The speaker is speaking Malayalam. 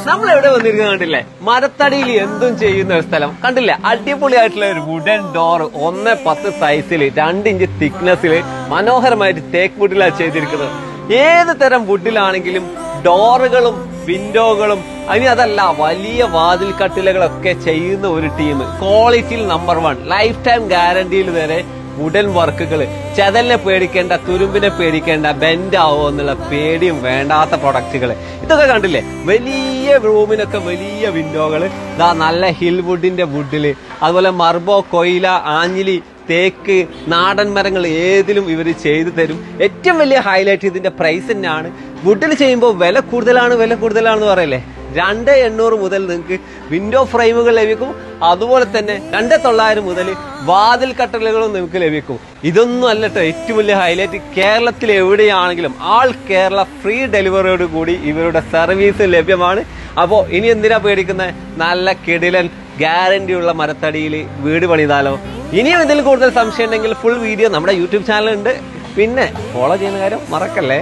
നമ്മൾ എവിടെ വന്നിരിക്കുന്നത് കണ്ടില്ലേ? മരത്തടിയിൽ എന്തും ചെയ്യുന്ന ഒരു സ്ഥലം കണ്ടില്ലേ? അടിപൊളിയായിട്ടുള്ള ഒരു വുഡൻ ഡോർ 1:10 സൈസിൽ 2 ഇഞ്ച് തിക്നെസ്സിൽ മനോഹരമായിട്ട് തേക്ക് വുഡിലാണ് ചെയ്തിരിക്കുന്നത്. ഏത് തരം വുഡിലാണെങ്കിലും ഡോറുകളും വിൻഡോകളും ഇനി അതല്ല വലിയ വാതിൽ കട്ടിലകളൊക്കെ ചെയ്യുന്ന ഒരു ടീം. ക്വാളിറ്റിയിൽ നമ്പർ 1, ലൈഫ് ടൈം ഗ്യാരണ്ടിയിൽ വരെ വുഡൻ വർക്കുകൾ. ചെതലിനെ പേടിക്കേണ്ട, തുരുമ്പിനെ പേടിക്കേണ്ട, ബെൻഡ് ആവോ എന്നുള്ള പേടിയും വേണ്ടാത്ത പ്രൊഡക്റ്റുകൾ. ഇതൊക്കെ കണ്ടില്ലേ? വലിയ റൂമിനൊക്കെ വലിയ വിൻഡോകൾ നല്ല ഹിൽ വുഡിന്റെ വുഡില്, അതുപോലെ മർബോ, കൊയില, ആഞ്ഞിലി, തേക്ക്, നാടൻ മരങ്ങൾ ഏതിലും ഇവർ ചെയ്തു തരും. ഏറ്റവും വലിയ ഹൈലൈറ്റ് ഇതിന്റെ പ്രൈസ് തന്നെയാണ്. വുഡിൽ ചെയ്യുമ്പോൾ വില കൂടുതലാണെന്ന് പറയല്ലേ. 2,800 മുതൽ നിങ്ങൾക്ക് വിൻഡോ ഫ്രെയിമുകൾ ലഭിക്കും. അതുപോലെ തന്നെ 2,900 മുതൽ വാതിൽ കട്ടലുകളും നിങ്ങൾക്ക് ലഭിക്കും. ഇതൊന്നും അല്ലട്ടോ ഏറ്റവും വലിയ ഹൈലൈറ്റ്. കേരളത്തിൽ എവിടെയാണെങ്കിലും ആൾ കേരള ഫ്രീ ഡെലിവറിയോട് കൂടി ഇവരുടെ സർവീസ് ലഭ്യമാണ്. അപ്പോൾ ഇനി എന്തിനാ പേടിക്കുന്നത്? നല്ല കിടിലൻ ഗ്യാരണ്ടിയുള്ള മരത്തടിയിൽ വീട് പണിതാലോ. ഇനിയും ഇതിൽ കൂടുതൽ സംശയം ഉണ്ടെങ്കിൽ ഫുൾ വീഡിയോ നമ്മുടെ യൂട്യൂബ് ചാനലുണ്ട്. പിന്നെ ഫോളോ ചെയ്യുന്ന കാര്യം മറക്കല്ലേ.